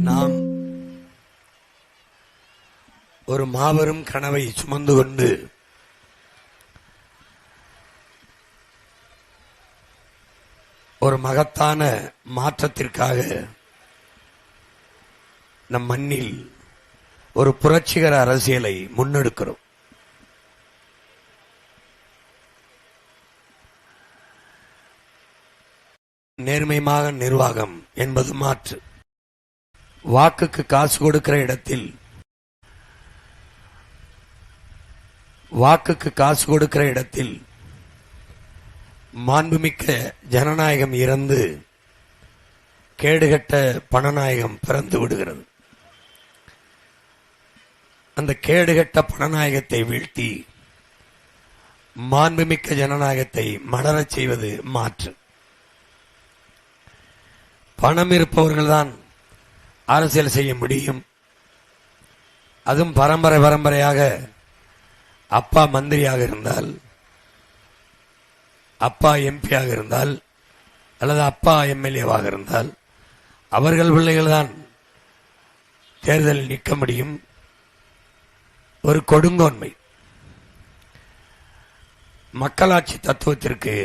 நாம் ஒரு மாபெரும் கனவை சுமந்து கொண்டு ஒரு மகத்தான மாற்றத்திற்காக நம் மண்ணில் ஒரு புரட்சிகர அரசியலை முன்னெடுக்கிறோம். நேர்மையாக நிர்வாகம் என்பது மாற்று. வாக்குக்கு காசு கொடுக்கிற இடத்தில் மாண்புமிக்க ஜனநாயகம் இறந்து கேடுகட்ட பணநாயகம் பிறந்து விடுகிறது. அந்த கேடுகட்ட பணநாயகத்தை வீழ்த்தி மாண்புமிக்க ஜனநாயகத்தை மலரச் செய்வது மாற்று. பணம் இருப்பவர்கள்தான் அரசியல் செய்ய முடியும். அதுவும் பரம்பரையாக அப்பா மந்திரியாக இருந்தால், அப்பா எம்பியாக இருந்தால், அல்லது அப்பா எம்எல்ஏவாக இருந்தால் அவர்கள் பிள்ளைகள் தான் தேர்தலில் நிற்க முடியும். ஒரு கொடுங்கோன்மை மக்களாட்சி தத்துவத்திற்கு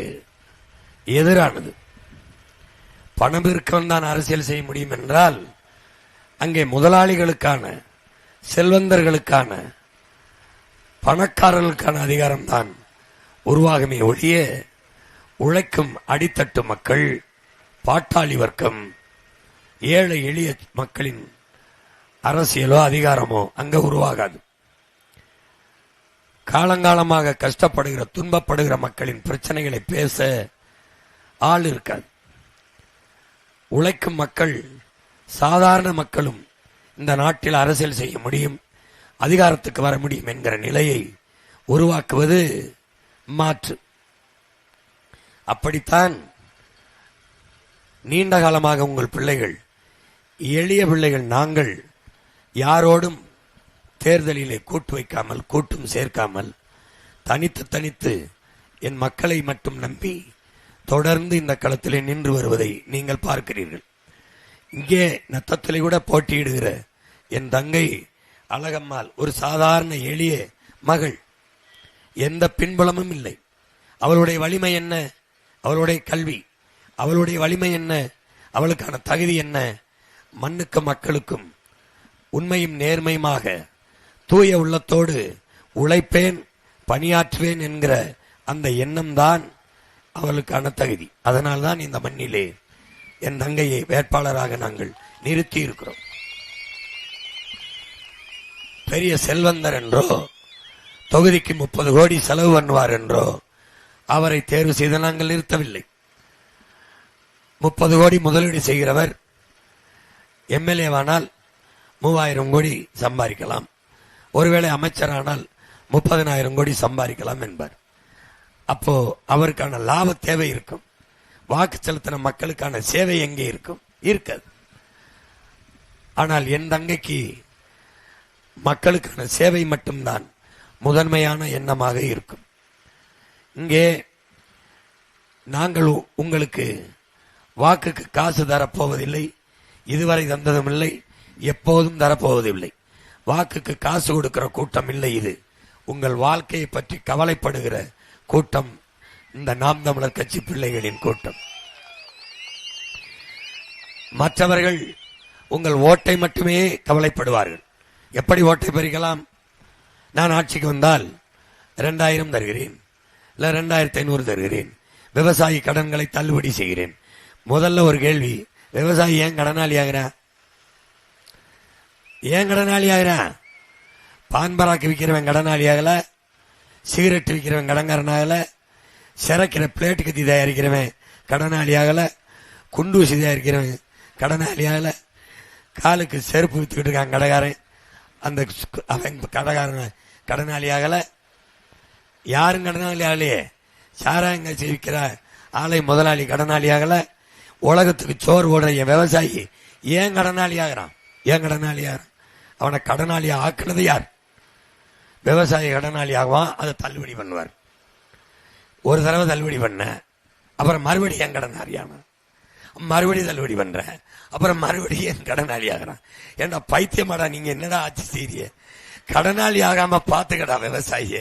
எதிரானது. பணம் இருக்கவன் தான் அரசியல் செய்ய முடியும் என்றால் அங்கே முதலாளிகளுக்கான, செல்வந்தர்களுக்கான, பணக்காரர்களுக்கான அதிகாரம் தான் உருவாகுமே ஒழிய உழைக்கும் அடித்தட்டு மக்கள், பாட்டாளி வர்க்கம், ஏழை எளிய மக்களின் அரசியலோ அதிகாரமோ அங்க உருவாகாது. காலங்காலமாக கஷ்டப்படுகிற, துன்பப்படுகிற மக்களின் பிரச்சனைகளை பேச ஆள் இருக்காது. உழைக்கும் மக்கள், சாதாரண மக்களும் இந்த நாட்டில் அரசியல் செய்ய முடியும், அதிகாரத்துக்கு வர முடியும் என்கிற நிலையை உருவாக்குவது மாற்று. அப்படித்தான் நீண்ட காலமாக உங்கள் பிள்ளைகள், எளிய பிள்ளைகள் நாங்கள் யாரோடும் தேர்தலிலே கூட்டு வைக்காமல், கூட்டும் சேர்க்காமல், தனித்து என் மக்களை மட்டும் நம்பி தொடர்ந்து இந்த களத்திலே நின்று வருவதை நீங்கள் பார்க்கிறீர்கள். இங்கே நத்தத்திலே கூட போட்டியிடுகிற என் தங்கை அழகம்மாள் ஒரு சாதாரண எளிய மகள், எந்த பின்புலமும் இல்லை. அவளுடைய வலிமை என்ன? அவளுடைய கல்வி. அவளுடைய வலிமை என்ன? அவளுக்கான தகுதி என்ன? மண்ணுக்கும் மக்களுக்கும் உண்மையும் நேர்மையுமாக தூய உள்ளத்தோடு உழைப்பேன், பணியாற்றுவேன் என்கிற அந்த எண்ணம் தான் அவளுக்கான தகுதி. அதனால்தான் இந்த மண்ணிலே என் தங்கையை வேட்பாளராக நாங்கள் நிறுத்தி இருக்கிறோம். பெரிய செல்வந்தர் என்றோ, தொகுதிக்கு 30 கோடி செலவு பண்ணுவார் என்றோ அவரை தேர்வு செய்து நாங்கள் நிறுத்தவில்லை. 30 கோடி முதலீடு செய்கிறவர் எம்எல்ஏவானால் 3000 கோடி சம்பாதிக்கலாம், ஒருவேளை அமைச்சரானால் 30,000 கோடி சம்பாதிக்கலாம் என்பார். அப்போ அவருக்கான லாப தேவை இருக்கும். வாக்கு செலுத்தின மக்களுக்கான சேவை எங்கே இருக்கும்? இருக்காது. ஆனால் என் தங்கைக்கு மக்களுக்கான சேவை மட்டும்தான் முதன்மையான எண்ணமாக இருக்கும். இங்கே நாங்கள் உங்களுக்கு வாக்குக்கு காசு தரப்போவதில்லை, இதுவரை தந்ததும் இல்லை, எப்போதும் தரப்போவதில்லை. வாக்குக்கு காசு கொடுக்கிற கூட்டம் இல்லை. இது உங்கள் வாழ்க்கையை பற்றி கவலைப்படுகிற கூட்டம், இந்த நாம் தமிழர் கட்சி பிள்ளைகளின் கூட்டம். மற்றவர்கள் உங்கள் ஓட்டை மட்டுமே கவலைப்படுவார்கள். எப்படி ஓட்டை பறிக்கலாம்? நான் ஆட்சிக்கு வந்தால் 2000 தருகிறேன், இல்ல 2500 தருகிறேன், விவசாயி கடன்களை தள்ளுபடி செய்கிறேன். முதல்ல ஒரு கேள்வி, விவசாயி ஏன் கடனாளி ஆகிறா? ஏன் கடனாளி ஆகிறா? பான்பராக்கு விற்கிறவன் கடனாளி ஆகல, சிகரெட் விற்கிறவன் கடன்காரனாகல, சிறைக்கிற பிளேட்டு கத்தி தயாரிக்கிறவன் கடனாளி ஆகல, குண்டூசி தயாரிக்கிறவன் கடனாளி ஆகல, காலுக்கு செருப்பு வித்துக்கிட்டு இருக்கான் கடைக்காரன், அந்த அவன் கடைக்காரன் கடனாளி ஆகல. யாரும் கடனாளி ஆகலையே. சாராயங்காய்ச்சி விற்கிற ஆலை முதலாளி கடனாளி ஆகல. உலகத்துக்கு சோறு போடுற என் விவசாயி ஏன் கடனாளி ஆகிறான்? ஏன் கடனாளி ஆகிறான்? அவனை கடனாளியா ஆக்குனது யார்? விவசாயி கடனாளி ஆகுவான், அதை தள்ளுபடி பண்ணுவார். ஒரு தடவை தள்ளுபடி பண்ண, அப்புறம் மறுபடியும் என் கடனாளியான மறுபடியும் தள்ளுபடி பண்றேன், அப்புறம் மறுபடியும் கடனாளி ஆகிறான். ஏன்னா பைத்தியமாடா நீங்க, என்னடா ஆட்சி செய்ய? கடனாளி ஆகாம பாத்துக்கடா விவசாயிய.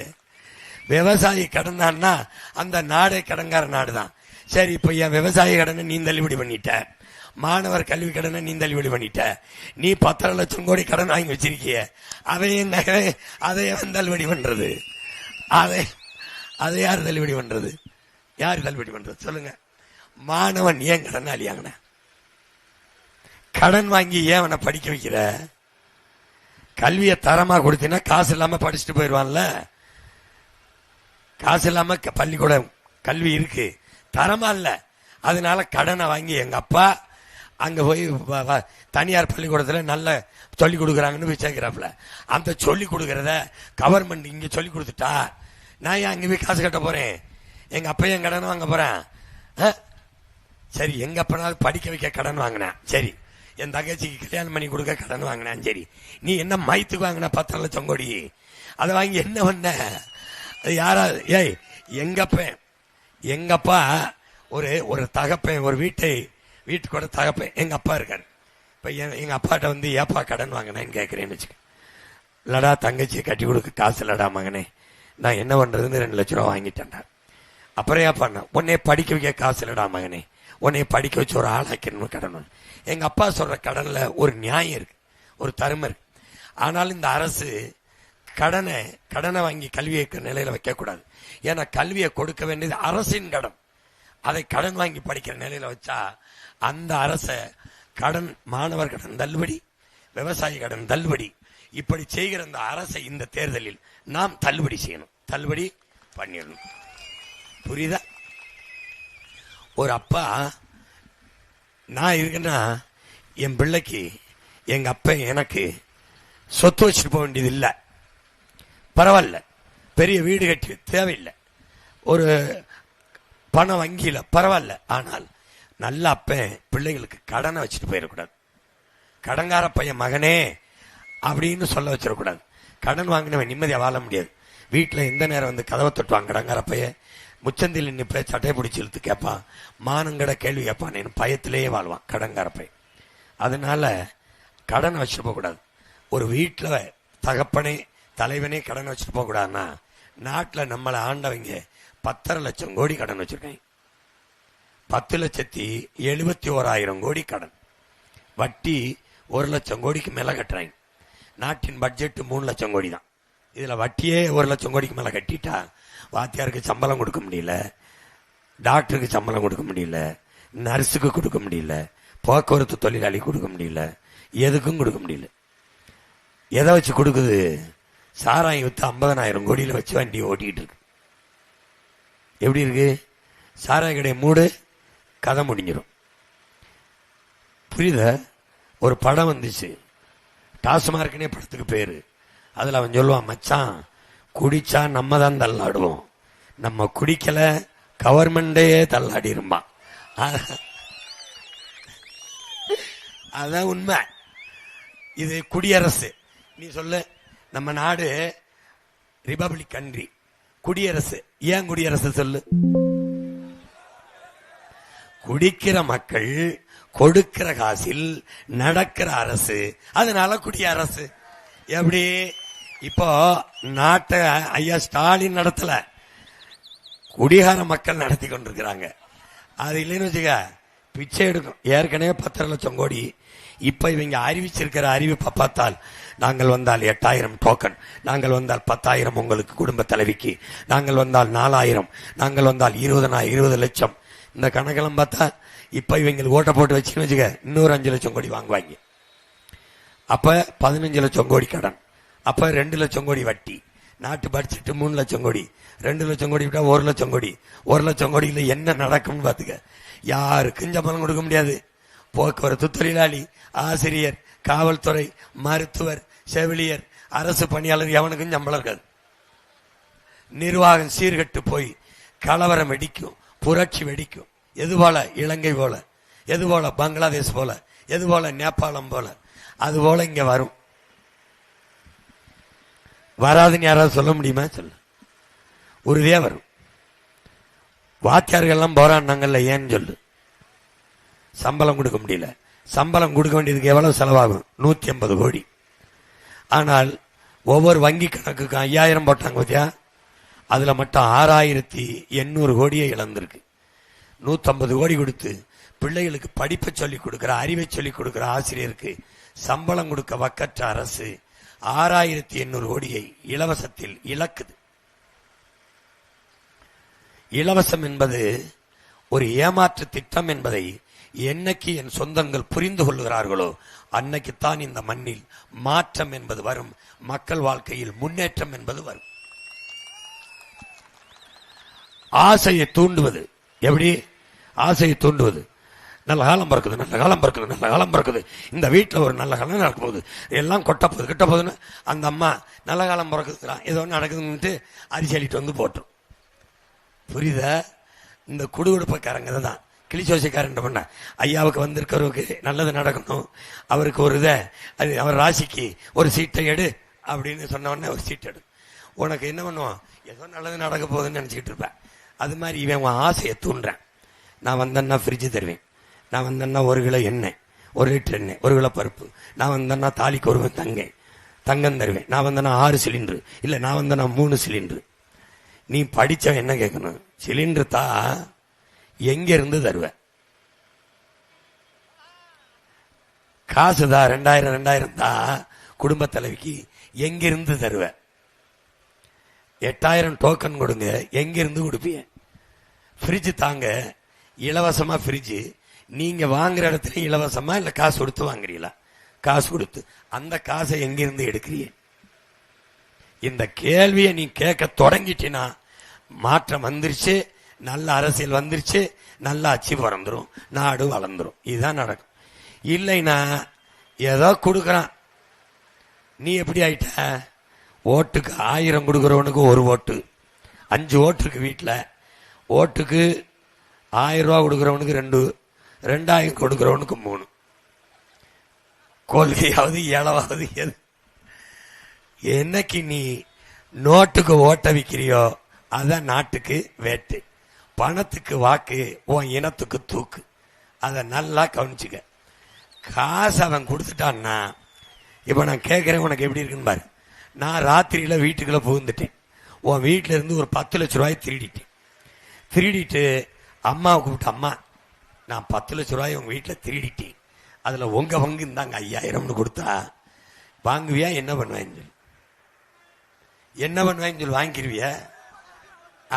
விவசாயி கடனான்னா அந்த நாடே கடன்கார நாடுதான். சரி, இப்ப என் விவசாய கடனை நீ தள்ளுபடி பண்ணிட்ட, மாணவர் கல்வி கடனை நீ தள்ளுபடி பண்ணிட்ட, நீ 10 லட்சம் கோடி கடன் வாங்கி வச்சிருக்கிய, அதை தள்ளுபடி பண்றது? அதை யார் தள்ளுபடி பண்றது? யார் தள்ளுபடி பண்றது சொல்லுங்க? மாணவன் ஏன் கடனாளி ஆகின? கடன் வாங்கி ஏன் அவனை படிக்க வைக்கிற? கல்வியை தரமா கொடுத்தீங்கன்னா காசு இல்லாம படிச்சுட்டு போயிடுவான்ல. காசு இல்லாம பள்ளிக்கூடம் கல்வி இருக்கு, தரமா இல்ல, அதனால கடனை வாங்கி எங்க அப்பா அங்க போய் தனியார் பள்ளிக்கூடத்துல நல்ல சொல்லி கொடுக்குறாங்கன்னு போய் சேர்க்கிறாப்புல. அந்த சொல்லி கொடுக்கறத கவர்மெண்ட் இங்க சொல்லி கொடுத்துட்டா நான் ஏன் அங்க போய் காசு கட்ட போறேன்? எங்க அப்பா என் கடன் வாங்க போறேன்? சரி, எங்க அப்பனாவது படிக்க வைக்க கடன் வாங்கினேன், சரி, என் தங்கச்சிக்கு கல்யாணம் பண்ணி கொடுக்க கடன் வாங்கினேன், சரி, நீ என்ன மயத்துக்கு வாங்கின 10 லட்சம் கோடி? அதை வாங்கி என்ன பண்ண? அது யாராவது? ஏய், எங்கப்பா ஒரு தகப்பன், ஒரு வீட்டுக்கோட தகப்பன் எங்க அப்பா இருக்காரு. இப்ப எங்க அப்பாட்ட வந்து ஏப்பா கடன் வாங்கினேன்னு கேட்கறேன்னு வச்சுக்க. இல்லடா தங்கச்சியை கட்டி கொடுக்க காசு இல்லடா மகனே, நான் என்ன பண்றதுன்னு 2 லட்சம் ரூபா வாங்கிட்டேன்டா. அப்புறம் ஏன் பண்ண? உன்னைய படிக்க வைக்க காசு இல்லடா மகனே, உன்னைய படிக்க வச்சு ஒரு ஆளாக்கணும்னு கடன். எங்க அப்பா சொல்ற கடன்ல ஒரு நியாயம் இருக்கு, ஒரு தருமை இருக்கு. ஆனாலும் இந்த அரசு கடனை வாங்கி கல்வி நிலையில வைக்க கூடாது. ஏன்னா கல்வியை கொடுக்க வேண்டியது அரசின் கடன். அதை கடன் வாங்கி படிக்கிற நிலையில வச்சா அந்த அரச கடன், மாணவர் கடன் தள்ளுபடி, விவசாய கடன் தள்ளுபடி, இப்படி செய்கிற அந்த அரசை இந்த தேர்தலில் நாம் தள்ளுபடி செய்யணும், தள்ளுபடி பண்ணிடணும். புரியுதா? ஒரு அப்பா நான் இருக்குன்னா என் பிள்ளைக்கு எங்க அப்பா எனக்கு சொத்து வச்சுட்டு போக வேண்டியது இல்லை, பரவாயில்ல, பெரிய வீடு கட்டி தேவையில்லை, ஒரு பணம் வங்கியில பரவாயில்ல. ஆனால் நல்ல அப்பன் பிள்ளைகளுக்கு கடனை வச்சுட்டு போயிடக்கூடாது. கடன்கார பையன் மகனே அப்படின்னு சொல்ல வச்சிடக்கூடாது. கடன் வாங்கினவன் நிம்மதியா வாழ முடியாது. வீட்டுல எந்த நேரம் வந்து கதவை தட்டுவாங்க கடன்கார பையன், முச்சந்தில் நின்று சட்டையை பிடிச்சி இழுத்து கேட்பான், மானங்கட கேள்வி கேட்பான், பயத்திலேயே வாழ்வான் கடன்கார பையன். அதனால கடன் வச்சுட்டு போக கூடாது. ஒரு வீட்டுல தகப்பனே தலைவனே கடன் வச்சுட்டு போக கூடாதுன்னா, நாட்டுல நம்மளை ஆண்டவங்க 10 லட்சம் கோடி கடன் வச்சிருக்காங்க. 10,71,000 கோடி கடன், வட்டி 1 லட்சம் கோடிக்கு மேல கட்டுறாங்க. நாட்டின் பட்ஜெட் 3 லட்சம் கோடி தான். இதுல வட்டியே 1 லட்சம் கோடிக்கு மேல கட்டிட்டா வாத்தியாருக்கு சம்பளம் கொடுக்க முடியல, டாக்டருக்கு சம்பளம் கொடுக்க முடியல, நர்ஸுக்கு கொடுக்க முடியல, போக்குவரத்து தொழிலாளி கொடுக்க முடியல, எதுக்கும் கொடுக்க முடியல. எதை வச்சு கொடுக்குது? சாராயம் வித்து 50,000 கோடியில வச்சு வண்டி ஓட்டிக்கிட்டு இருக்கு. எப்படி இருக்கு? சாராய கடை மூடு, கதை முடிஞ்சிடும். புரியுத? ஒரு படம் வந்துச்சு, டாஸ்மார்க்னே படத்துக்கு பேரு. அதுல அவன் சொல்லுவான், மச்சான் குடிச்சா நம்ம தான் தள்ளாடுவோம், நம்ம குடிக்கல கவர்மெண்டே தள்ளாடி இருப்பான். அதான் உண்மை. இது குடியரசு. நீ சொல்லு, நம்ம நாடு ரிபப்ளிக் கண்ட்ரி, குடியரசு. ஏன் குடியரசு சொல்லு? குடிக்கிற மக்கள் கொடுக்கிற காசில் நடக்கிற அரசு, அதனால குடியரசு. எப்படி? இப்போ நாட்டை ஐயா ஸ்டாலின் நடத்தல, குடிகார மக்கள் நடத்தி கொண்டிருக்கிறாங்க. அது இல்லைன்னு வச்சுக்க பிச்சை எடுக்கும். ஏற்கனவே 10 லட்சம் கோடி. இப்ப இவங்க அறிவிச்சிருக்கிற அறிவிப்பை பார்த்தால், நாங்கள் வந்தால் 8,000 டோக்கன், நாங்கள் வந்தால் 10,000 உங்களுக்கு குடும்ப தலைவிக்கு, நாங்கள் வந்தால் 4,000, நாங்கள் வந்தால் 20 லட்சம். இந்த கணக்கெல்லாம் பார்த்தா இப்ப இவங்களுக்கு ஓட்ட போட்டு வச்சுன்னு வச்சுக்க இன்னொரு 5 லட்சம் கோடி வாங்குவாங்க. அப்ப 15 லட்சம் கோடி கடன், அப்ப 2 லட்சம் கோடி வட்டி. நாட்டு பட்ஜெட் 3 லட்சம் கோடி, 2 லட்சம் கோடி விட்டா 1 லட்சம் கோடி. 1 லட்சம் கோடியில என்ன நடக்கும்னு பாத்துக்க. யாருக்கும் சம்பளம் கொடுக்க முடியாது. போக்குவரத்து தொழிலாளி, ஆசிரியர், காவல்துறை, மருத்துவர், செவிலியர், அரசு பணியாளர் எவனுக்கும் சம்பளம் இருக்காது. நிர்வாகம் சீர்கட்டு போய் கலவரம் வெடிக்கும், புரட்சி வெடிக்கும். எது போல? இலங்கை போல, எது போல? பங்களாதேஷ் போல, எது போல? நேபாளம் போல. அது போல இங்க வரும். வராதுன்னு யாராவது சொல்ல முடியுமா? சொல்லு. உறுதியா வரும். வாத்தியார்கள் எல்லாம் போராடினாங்கல்ல, ஏன்னு சொல்லு. சம்பளம் கொடுக்க முடியல. சம்பளம் கொடுக்க வேண்டியதுக்கு எவ்வளவு செலவாகும்? 150 கோடி. ஆனால் ஒவ்வொரு வங்கி கணக்குக்கும் 5000 போட்டாங்க பத்தியா, அதுல மட்டும் 6800 கோடியை இழந்திருக்கு. 150 கோடி கொடுத்து பிள்ளைகளுக்கு படிப்பை சொல்லிக் கொடுக்கிற, அறிவை சொல்லிக் கொடுக்கிற ஆசிரியருக்கு சம்பளம் கொடுக்க வக்கற்ற அரசு 6800 கோடியை இலவசத்தில் இழக்குது. இலவசம் என்பது ஒரு ஏமாற்று திட்டம் என்பதை என்னைக்கு என் சொந்தங்கள் புரிந்து கொள்கிறார்களோ அன்னைக்குத்தான் இந்த மண்ணில் மாற்றம் என்பது வரும், மக்கள் வாழ்க்கையில் முன்னேற்றம் என்பது வரும். ஆசையை தூண்டுவது எப்படி? ஆசையை தூண்டுவது, நல்ல காலம் பிறக்குது, நல்ல காலம் பிறக்குது, நல்ல காலம் பிறக்குது, இந்த வீட்டில் ஒரு நல்ல காலம் நடக்க போகுது, எல்லாம் கொட்ட போகுது கிட்ட போகுதுன்னு அந்த அம்மா நல்ல காலம் பிறக்குதுங்கிறான், ஏதோ நடக்குதுன்னுட்டு அரிசி அள்ளிட்டு வந்து போட்டுரும். புரியுதா? இந்த குடுகுடுப்பக்காரங்க தான் கிளிச்சோசிக்காரன் பண்ண ஐயாவுக்கு வந்திருக்கிறவருக்கு நல்லது நடக்கணும், அவருக்கு ஒரு இதை அவர் ராசிக்கு ஒரு சீட்டை எடு அப்படின்னு சொன்ன உடனே ஒரு சீட் எடு. உனக்கு என்ன பண்ணுவோம்? ஏதோ நல்லது நடக்க போகுதுன்னு நினைச்சிக்கிட்டு இருப்பேன். அது மாதிரி இவன் உன் ஆசையை தூண்டுறேன். நான் வந்தேன்னா ஃப்ரிட்ஜு தருவேன், நான் வந்தேன்னா 1 கிலோ எண்ணெய், 1 லிட்டர் எண்ணெய், 1 கிலோ பருப்பு, நான் வந்தேன்னா தாலிக்கு ஒரு தங்கம் தருவேன், நான் வந்தேன்னா 6 சிலிண்டரு, இல்லை நான் வந்தேன்னா 3 சிலிண்டரு. நீ படிச்சவன் என்ன கேட்கணும்? சிலிண்டர் தா, எங்க இருந்து தருவ? காசு தான் 2000 தான் குடும்ப தலைவிக்கு, எங்கிருந்து தருவ? 8000 டோக்கன் கொடுங்க, எங்கிருந்து கொடுப்பீங்க? ஃப்ரிட்ஜ் தாங்க, இலவசமா ஃப்ரிட்ஜ், நீங்க வாங்குற இடத்துல இலவசமா இல்ல காசு கொடுத்து வாங்குறீங்களா? காசு கொடுத்து. அந்த காசை எங்கிருந்து எடுக்கிறீங்க? இந்த கேள்வியை நீ கேட்க தொடங்கிட்டினா மாற்றம் வந்துருச்சு, நல்ல அரசியல் வந்துருச்சு, நல்ல ஆட்சி பிறந்துரும், நாடு வளர்ந்துரும். இதுதான் நடக்கும். இல்லைன்னா ஏதோ கொடுக்கறான், நீ எப்படி ஆயிட்ட? ஓட்டுக்கு 1000 கொடுக்கறவனுக்கு 1 ஓட்டு, 5 ஓட்டு இருக்கு வீட்டில், ஓட்டுக்கு 1000 ரூபா கொடுக்கறவனுக்கு 2, 2000 கொடுக்கறவனுக்கு 3. கொள்கையாவது இளவாவது எது? என்னைக்கு நீ நோட்டுக்கு ஓட்ட விக்கிறியோ அதான் நாட்டுக்கு வேட்டு, பணத்துக்கு வாக்கு, உன் இனத்துக்கு தூக்கு. அதை நல்லா கவனிச்சுக்க. காசு அவன் கொடுத்துட்டான்னா, இப்ப நான் கேட்கிறேன் உனக்கு எப்படி இருக்குன்னு பாரு. நான் ராத்திரியில வீட்டுக்குள்ள புகுந்துட்டேன், உன் வீட்டுல இருந்து ஒரு 10 லட்சம் ரூபாய் திருடிட்டு அம்மாவை கூப்பிட்டு, அம்மா நான் 10 லட்சம் ரூபாய் உங்க வீட்டுல திருடிட்டேன், அதுல உங்க பங்கு இருந்தாங்க 5000 கொடுத்தா வாங்குவியா? என்ன பண்ணுவேன்னு சொல்லி, என்ன பண்ணுவேன்னு சொல்லி வாங்கிக்கிருவிய?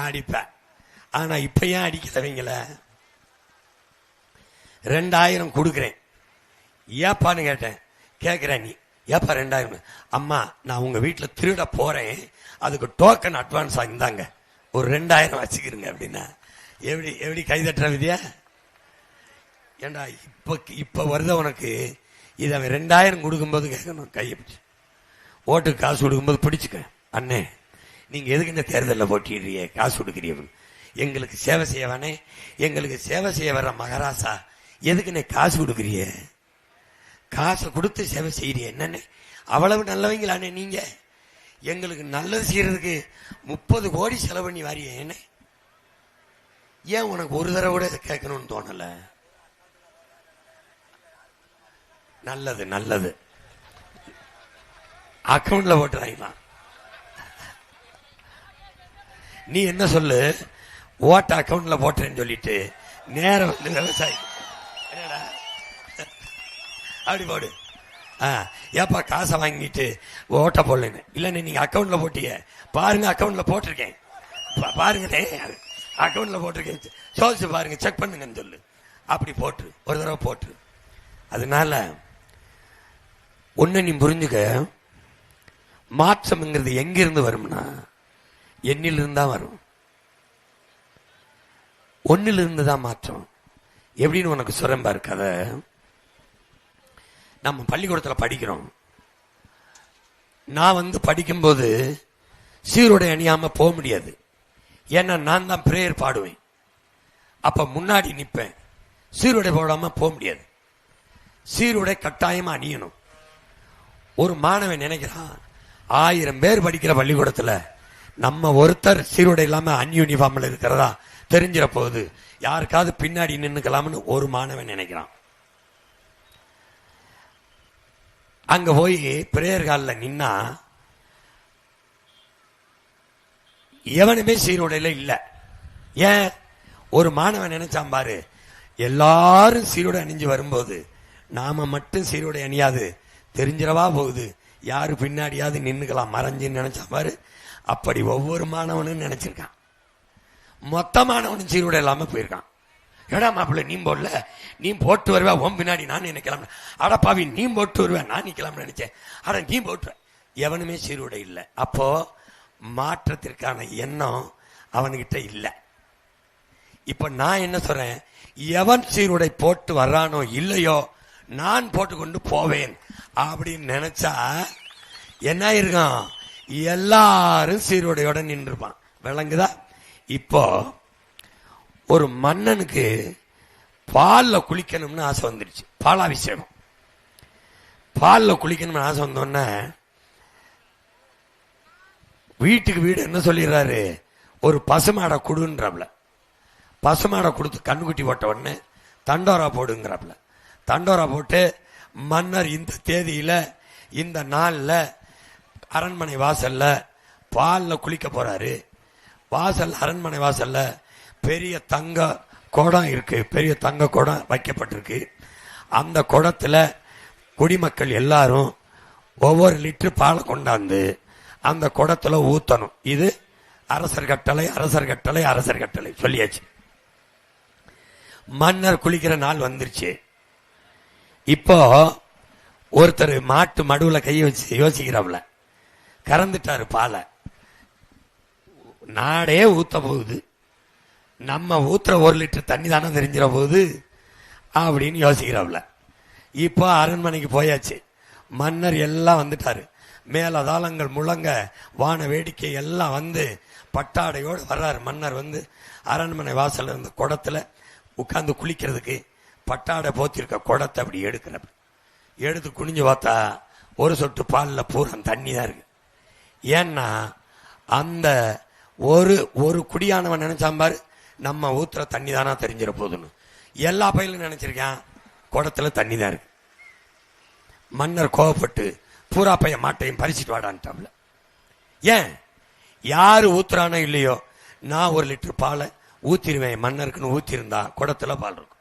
அடிப்ப. ஆனா இப்ப ஏன் அடிக்கிறவங்கள? 2000 கொடுக்குறேன், ஏப்பான்னு கேட்டேன். கேட்கிறேன் நீ ஏப்பா 2000? அம்மா நான் உங்க வீட்டுல திருட போறேன், அதுக்கு டோக்கன் அட்வான்ஸ் வாங்கிந்தாங்க, ஒரு 2000 வச்சுக்கிறீங்க அப்படின்னா எப்படி எப்படி கைதட்டுற விதியா? ஏண்டா இப்ப வருத உனக்கு இது. அவன் 2000 கொடுக்கும்போது கேட்கணும், கையப்பிடிச்சு. ஓட்டுக்கு காசு கொடுக்கும்போது பிடிச்சுக்க, அண்ணே நீங்க எதுக்கு இந்த தேர்தலில் போட்டிடுறிய, காசு கொடுக்குறீங்க, எங்களுக்கு சேவை செய்யவானே, எங்களுக்கு சேவை செய்ய வர்ற மகாராசா எதுக்குன்னே காசு கொடுக்குறிய? காசை கொடுத்து சேவை செய்யறிய என்னன்னு? அவ்வளவு நல்லவங்களானே நீங்க. எங்களுக்கு நல்லது செய்யறதுக்கு 30 கோடி செலவு பண்ணி வாரிய என்ன? ஏன் உனக்கு ஒரு தடவை கூட கேட்கணும்னு தோணல? நல்லது நல்லது, அக்கவுண்ட்ல போட்டுறாங்களா? நீ என்ன சொல்லு, ஓட்ட அக்கவுண்ட்ல போட்டேன்னு சொல்லிட்டு நேரம் வந்து விவசாயி என்னடா அப்படி போடு. ஏப்பா காசை வாங்கிட்டு ஓட்ட போடலன்னு இல்லன்னு நீங்க அக்கவுண்ட்ல போட்டீங்க பாருங்க, அக்கவுண்ட்ல போட்டிருக்கேன் பாருங்க, அக்கவுண்ட்ல போட்டிருக்கேன், சோதிச்சு பாருங்க, செக் பண்ணுங்கன்னு சொல்லு. அப்படி போட்டு ஒரு தடவை போட்டு. அதனால ஒன்னு நீ புரிஞ்சுக்க, மாற்றம்ங்கிறது எங்கிருந்து வரும்னா எண்ணிலிருந்து தான் வரும். ஒன்னிலிருந்து தான் மாற்றம். எப்படின்னு உனக்கு சொல்றேன் பாரு கதை. நம்ம பள்ளிக்கூடத்தில் படிக்கிறோம். நான் படிக்கும்போது சீருடை அணியாம போக முடியாது, ஏன்னா நான் தான் பிரேயர் பாடுவேன். அப்ப முன்னாடி நிப்பேன், சீருடை போடாம போக முடியாது. சீருடை கட்டாயமா அணியணும். ஒரு மாணவன் நினைக்கிறான், 1000 பேர் படிக்கிற பள்ளிக்கூடத்துல நம்ம ஒருத்தர் சீருடை இல்லாம அன்யூனிஃபார்ம்ல இருக்கிறதா தெரிஞ்சிட போகுது, யாருக்காவது பின்னாடி நின்னுக்கலாம்னு ஒரு மாணவன் நினைக்கிறான். அங்க போய் பிரேயர் ஹாலில் நின்னா எவனுமே சீருடையில இல்ல. ஏன்? ஒரு மாணவன் நினைச்சான் பாரு, எல்லாரும் சீருடை அணிஞ்சு வரும்போது நாம மட்டும் சீருடை அணியாது தெரிஞ்சிடவா போகுது, யாரு பின்னாடியாவது நின்னுக்கலாம் மறைஞ்சுன்னு நினைச்சான் பாரு. அப்படி ஒவ்வொரு மாணவனும் நினைச்சிருக்கான். மொத்த மாணவனும் சீருடை இல்லாம போயிருக்கான். ஏடா மாப்பிள்ள நீ போடல, நீ போட்டு வருவா, உன் பின்னாடி நான் நினைக்கலாம். அடப்பாவி நீ போட்டு வருவேன், நான் நிக்கலாம்னு நினைச்சேன். அட நீ போட்டுற. எவனுமே சீருடை இல்லை. அப்போ மாற்றத்திற்கான எண்ணம் அவனுகிட்ட இல்லை. இப்ப நான் என்ன சொல்றேன், எவன் சீருடை போட்டு வர்றானோ இல்லையோ நான் போட்டுக்கொண்டு போவேன் அப்படின்னு நினைச்சா என்ன இருக்கும், எல்லாரும் சீருடையோட நின்றுப்பான். விளங்குதா? இப்போ ஒரு மன்னனுக்கு பால்ல குளிக்கணும்னு ஆசை வந்துருச்சு. பாலாபிஷேகம், பால்ல குளிக்கணும்னு ஆசை வந்தோடனே வீட்டுக்கு வீடு என்ன சொல்லிடுறாரு, ஒரு பசுமாடை கொடுன்றாப்ல. பசுமாடை கொடுத்து கண்ணுக்குட்டி போட்ட உடனே தண்டோரா போடுங்கிறாப்ல. தண்டோரா போட்டு மன்னர் இந்த தேதியில இந்த நாள்ல அரண்மனை வாசல்ல பால்ல குளிக்க போறாரு. வாசல் அரண்மனை வாசல்ல பெரிய தங்க குடம் இருக்கு, பெரிய தங்க குடம் வைக்கப்பட்டிருக்கு. அந்த குடத்துல குடிமக்கள் எல்லாரும் ஒவ்வொரு லிட்டர் பாலை கொண்டாந்து அந்த குடத்துல ஊத்தணும். இது அரசர் கட்டளை, அரசர் கட்டளை, அரசர் கட்டளை சொல்லியாச்சு. மன்னர் குளிக்கிற நாள் வந்துருச்சு. இப்போ ஒருத்தர் மாட்டு மடுவுல கையை வச்சு யோசிக்கிறவள கறந்துட்டாரு பாலை. நாடே ஊத்த போகுது, நம்ம ஊத்துற ஒரு லிட்டர் தண்ணி தானே தெரிஞ்சிட போகுது அப்படின்னு யோசிக்கிறவள. இப்போ அரண்மனைக்கு போயாச்சு. மன்னர் எல்லாம் வந்துட்டாரு. மேலதாளங்கள் முழங்க, வான வேடிக்கை எல்லாம் வந்து பட்டாடையோடு வர்றாரு. மன்னர் வந்து அரண்மனை வாசல் இருந்த குடத்துல உட்கார்ந்து குளிக்கிறதுக்கு பட்டாடை போத்திருக்க குடத்தை அப்படி எடுக்கிறப்ப எடுத்து குனிஞ்சு பார்த்தா ஒரு சொட்டு பாலில் பூரா தண்ணி தான் இருக்கு. ஏன்னா அந்த ஒரு குடியானவன் நினைச்சான் பாரு, நம்ம ஊத்துற தண்ணி தானா தெரிஞ்சிட போதுன்னு. எல்லா பயிலும் நினைச்சிருக்கான் குடத்துல தண்ணி தான் இருக்கு. மன்னர் கோவப்பட்டு பூரா பையன் மாட்டையும் பறிச்சுட்டு வாடான்ட்டாப்ல. ஏன்? யாரு ஊத்துறானோ இல்லையோ நான் ஒரு லிட்டர் பாலை ஊத்திருவேன். மன்னருக்குன்னு ஊத்திருந்தா குடத்துல பால் இருக்கும்.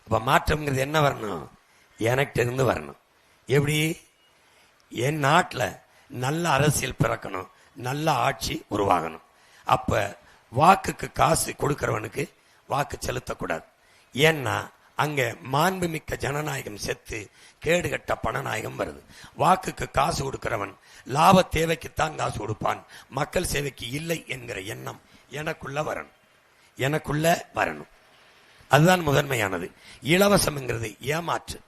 இப்ப மாற்றம்ங்கிறது என்ன வரணும், எனக்கிட்ட இருந்து வரணும். எப்படி? என் நாட்டில் நல்ல அரசியல் பிறக்கணும், நல்ல ஆட்சி உருவாகணும். அப்ப வாக்குக்கு காசு கொடுக்கிறவனுக்கு வாக்கு செலுத்தக்கூடாது. ஏன்னா அங்க மாண்புமிக்க ஜனநாயகம் செத்து கேடுகட்ட பணநாயகம் வருது. வாக்குக்கு காசு கொடுக்கிறவன் லாப தேவைக்குத்தான் காசு கொடுப்பான், மக்கள் சேவைக்கு இல்லை என்கிற எண்ணம் எனக்குள்ள வரணும். அதுதான் முதன்மையானது. இலவசம்ங்கிறது ஏமாற்று.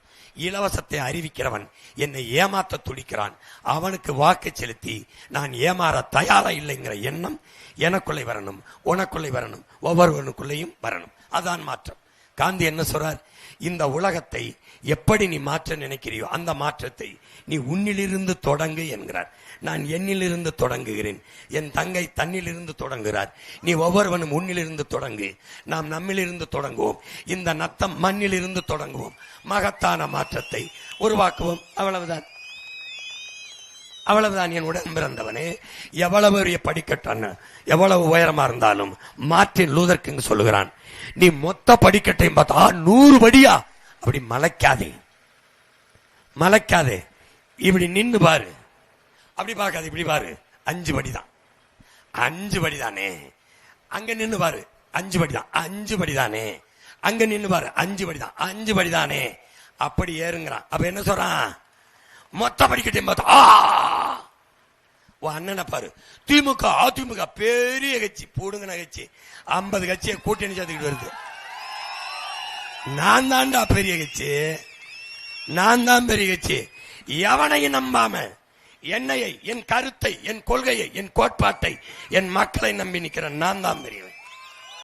இலவசத்தை அறிவிக்கிறவன் என்னை ஏமாத்த துடிக்கிறான், அவனுக்கு வாக்கு செலுத்தி நான் ஏமாற தயாரா இல்லைங்கிற எண்ணம் எனக்குள்ளே வரணும், உனக்குள்ளே வரணும், ஒவ்வொருவனுக்குள்ளேயும் வரணும். அதான் மாற்றம். காந்தி என்ன சொல்றார், இந்த உலகத்தை எப்படி நீ மாற்ற நினைக்கிறியோ அந்த மாற்றத்தை நீ உன்னிலிருந்து தொடங்கு என்கிறார். நான் என்னிலிருந்து தொடங்குகிறேன், என் தங்கை தன்னிலிருந்து தொடங்குகிறார். நீ ஒவ்வொருவனும் உன்னிலிருந்து தொடங்கு, நாம் நம்மிலிருந்து தொடங்குவோம், இந்த நத்தம் மண்ணிலிருந்து தொடங்குவோம், மகத்தான மாற்றத்தை உருவாக்குவோம். அவ்வளவுதான், அவ்வளவுதான். என் உடன் பிறந்தவனே, எவ்வளவு பெரிய படிக்கட்டான எவ்வளவு உயரமா இருந்தாலும் மார்ட்டின் லூதர் கிங் சொல்லுகிறான், நீ மொத்த படிக்கட்டையும் பார்த்தா 100 படியா, அப்படி மலைக்காதே, இப்படி நின்று பாரு, அப்படி பார்க்காது, இப்படி பாரு, 5 படிதான், 5 படிதானே, அங்க நின்று பாரு, 5 படிதான், 5 படிதானே, அங்க நின்று பாரு, 5 படிதான், 5 படிதானே, அப்படி ஏறுங்கிறான். அப்ப என்ன சொல்றான், மொத்த படிக்கட்டையும் பார்த்தா அண்ணனை பாரு, திமுக அதிமுக பெரிய கட்சி, போடுங்க கட்சி, 50 கட்சியை கூட்டணி சேர்த்துக்கிட்டு வருது. நான் தான்டா பெரிய கட்சி, நான் தான் பெரிய கட்சி. எவனையும் நம்பாம என்னையை, என் கருத்தை, என் கொள்கையை, என் கோட்பாட்டை, என் மக்களை நம்பி நிற்கிற நான் தான் பெரிய